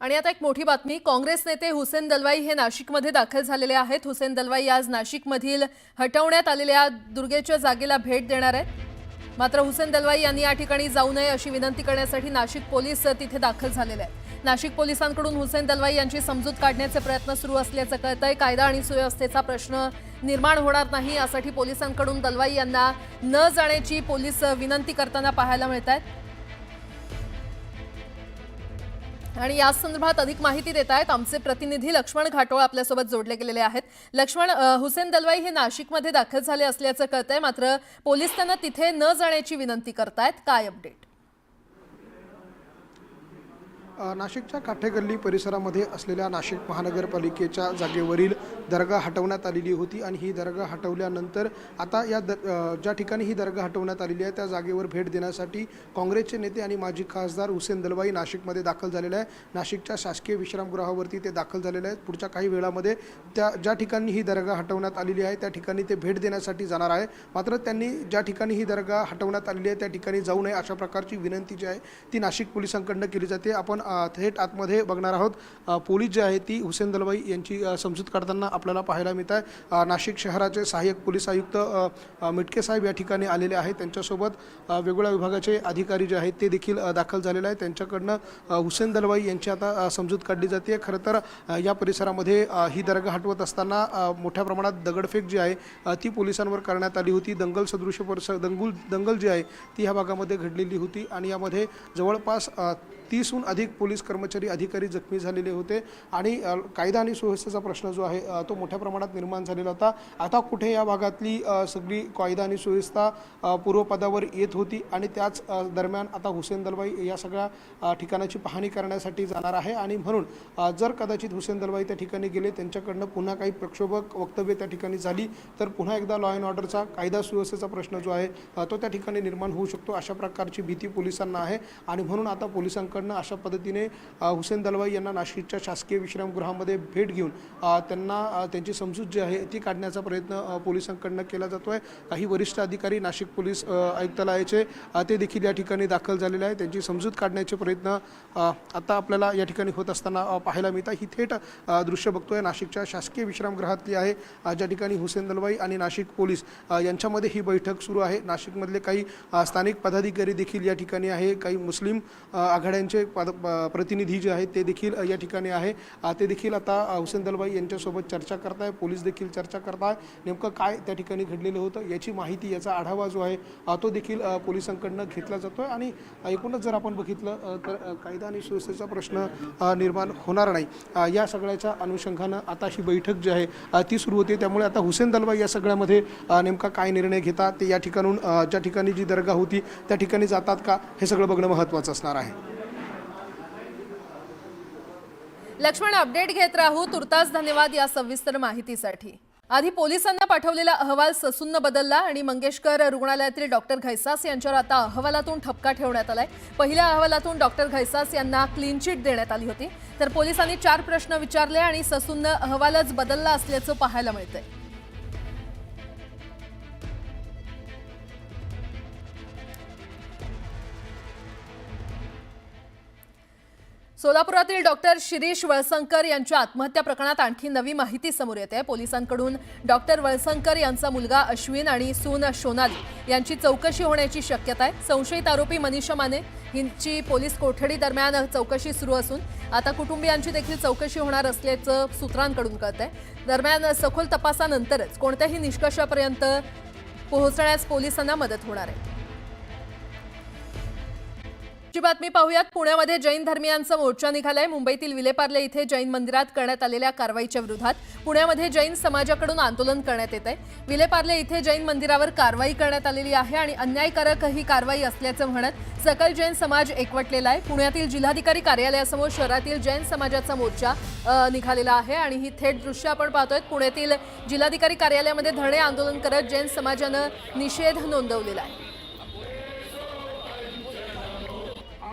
आणि आता एक मोठी बातमी, काँग्रेस नेते हुसेन दलवाई हे नाशिकमध्ये दाखल झालेले आहेत। हुसेन दलवाई आज नाशिकमधील हटवण्यात आलेल्या दुर्गेच्या जागेला भेट देणार आहेत। मात्र हुसेन दलवाई यांनी या ठिकाणी जाऊ नये अशी विनंती करण्यासाठी नाशिक पोलीस तिथे दाखल झालेले आहेत। नाशिक पोलिसांकडून हुसेन दलवाई यांची समजूत काढण्याचे प्रयत्न सुरू असल्याचं कळतंय। कायदा आणि सुव्यवस्थेचा प्रश्न निर्माण होणार नाही यासाठी पोलिसांकडून दलवाई यांना न जाण्याची पोलीस विनंती करताना पाहायला मिळतात। आणि या संदर्भात अधिक माहिती देत आहेत आमचे प्रतिनिधी लक्ष्मण घाटोळ आपल्यासोबत जोडले गेलेले आहेत। लक्ष्मण, हुसेन दलवाई हे नाशिकमध्ये दाखल झाले असल्याचं कळतंय, मात्र पोलीस त्यांना तिथे न जाण्याची विनंती करतायत, काय अपडेट? नाशिकच्या काठेगल्ली परिसरामध्ये असलेल्या नाशिक महानगरपालिकेच्या जागेवरील दर्गा हटवण्यात आलेली होती आणि ही दर्गा हटवल्यानंतर आता या ज्या ठिकाणी ही दर्गा हटवण्यात आलेली आहे त्या जागेवर भेट देण्यासाठी काँग्रेसचे नेते आणि माजी खासदार हुसेन दलवाई नाशिकमध्ये दाखल झालेले आहे। नाशिकच्या शासकीय विश्रामगृहावरती ते दाखल झालेले आहेत। पुढच्या काही वेळामध्ये त्या ज्या ठिकाणी ही दर्गा हटवण्यात आलेली आहे त्या ठिकाणी ते भेट देण्यासाठी जाणार आहे। मात्र त्यांनी ज्या ठिकाणी ही दर्गा हटवण्यात आलेली आहे त्या ठिकाणी जाऊ नये अशा प्रकारची विनंती जी आहे ती नाशिक पोलिसांकडून केली जाते। आपण थेट आतमध्ये बघणार आहोत। पोलीस जे आहे ती हुसेन दलवाई यांची समजूत काढताना आपल्याला पाहायला मिळत आहे। नाशिक शहराचे सहाय्यक पोलीस आयुक्त मिटके साहेब या ठिकाणी आलेले आहेत। त्यांच्यासोबत वेगवेगळ्या विभागाचे अधिकारी जे आहेत ते देखील दाखल झालेले आहेत। त्यांच्याकडनं हुसेन दलवाई यांची आता समजूत काढली जाते। खरं तर या परिसरामध्ये ही दर्गा हटवत असताना मोठ्या प्रमाणात दगडफेक जी आहे ती पोलिसांवर करण्यात आली होती। दंगल सदृश दंगल जी आहे ती ह्या भागामध्ये घडलेली होती आणि यामध्ये जवळपास 30हून अधिक पोलीस कर्मचारी अधिकारी जखमी झालेले होते आणि कायदा आणि सुव्यवस्थेचा प्रश्न जो आहे तो मोठ्या प्रमाणात निर्माण झालेला होता। आता कुठे या भागातली सगळी कायदा आणि सुव्यवस्था पूर्वपदावर येत होती आणि त्याच दरम्यान आता हुसेन दलवाई या सगळ्या ठिकाणाची पाहणी करण्यासाठी जाणार आहे आणि म्हणून जर कदाचित हुसेन दलवाई त्या ठिकाणी गेले, त्यांच्याकडनं पुन्हा काही प्रक्षोभक वक्तव्य त्या ठिकाणी झाली तर पुन्हा एकदा लॉ अँड ऑर्डरचा कायदा सुव्यवस्थेचा प्रश्न जो आहे तो त्या ठिकाणी निर्माण होऊ शकतो, अशा प्रकारची भीती पोलिसांना आहे। आणि म्हणून आता पोलिसांकडनं अशा पद्धतीने हुसेन दलवाई यांना नाशिकच्या शासकीय विश्रामगृहामध्ये भेट घेऊन त्यांना त्यांची समजूत जी आहे ती काढण्याचा प्रयत्न पोलिसांकडनं केला जातोय। काही वरिष्ठ अधिकारी नाशिक पोलीस आयुक्तालयाचे ते देखील या ठिकाणी दाखल झालेले आहेत। त्यांची समजूत काढण्याचे प्रयत्न आता आपल्याला या ठिकाणी होत असताना पाहायला मिळतात। ही थेट दृश्य बघतोय नाशिकच्या शासकीय विश्रामगृहातली आहे, ज्या ठिकाणी हुसेन दलवाई आणि नाशिक पोलीस यांच्यामध्ये ही बैठक सुरू आहे। नाशिकमधले काही स्थानिक पदाधिकारी देखील या ठिकाणी आहे, काही मुस्लिम आघाड्यांचे प्रतिनिधी जे आहेत ते देखील या ठिकाणी आहे। ते देखील आता हुसेन दलवाई यांच्यासोबत चर्चा करताय, पोलीस देखील चर्चा करताय। नेमकं काय त्या ठिकाणी घडलेलं होतं याची माहिती, याचा आढावा जो आहे तो देखील पोलिसांकडनं घेतला जातोय आणि एकूणच जर आपण बघितलं तर कायदा आणि सुव्यवस्थेचा प्रश्न निर्माण होणार नाही या सगळ्याच्या अनुषंगानं आता ही बैठक जी आहे ती सुरू होते। त्यामुळे आता हुसेन दलवाई या सगळ्यामध्ये नेमका काय निर्णय घेतात, ते या ठिकाणून ज्या ठिकाणी जी दर्गा होती त्या ठिकाणी जातात का, हे सगळं बघणं महत्त्वाचं असणार आहे। लक्ष्मण, अपडेट घेत राहू। तुर्तास धन्यवाद या सविस्तर माहितीसाठी। आधी पोलिसांना पाठवलेला अहवाल ससून बदलला आणि मंगेशकर रुग्णालयातील डॉक्टर घैसास यांच्यावर आता अहवालातून ठपका ठेवण्यात आलाय। पहिल्या अहवालातून डॉक्टर घैसास यांना क्लीन चिट देण्यात आली होती, तर पोलिसांनी 4 प्रश्न विचारले आणि ससून अहवालच बदलला असल्याचं पाहायला मिळतंय। सोलापुरातील डॉक्टर शिरीष वळसंकर यांच्या आत्महत्या प्रकरणात आणखी नवी माहिती समोर येते। पोलिसांकडून डॉक्टर वळसंकर यांचा मुलगा अश्विन आणि सून सोनाली यांची चौकशी होण्याची शक्यता आहे। संशयित आरोपी मनीषा माने हिंची पोलीस कोठडी दरम्यान चौकशी सुरू असून आता कुटुंबियांची देखील चौकशी होणार असल्याचं सूत्रांकडून कळतंय। दरम्यान सखोल तपासानंतरच कोणत्याही निष्कर्षापर्यंत पोहोचण्यास पोलिसांना मदत होणार आहे। बातमी पाहूयात। पुण्यामध्ये जैन धर्मीयांचा मोर्चा निघालाय। मुंबईतील विलेपार्ले इथे जैन मंदिरात करण्यात आलेल्या कारवाईच्या विरोधात पुण्यामध्ये जैन समाजाकडून आंदोलन करण्यात येत आहे। विलेपार्ले इथे जैन मंदिरावर कारवाई करण्यात आलेली आहे आणि अन्यायकारक ही कारवाई असल्याचं म्हणत सकल जैन समाज एकवटलेला आहे। पुण्यातील जिल्हाधिकारी कार्यालयासमोर शहरातील जैन समाजाचा मोर्चा निघालेला आहे आणि ही थेट दृश्य आपण पाहतोय। पुण्यातील जिल्हाधिकारी कार्यालयामध्ये धरणे आंदोलन करत जैन समाजानं निषेध नोंदवलेला आहे।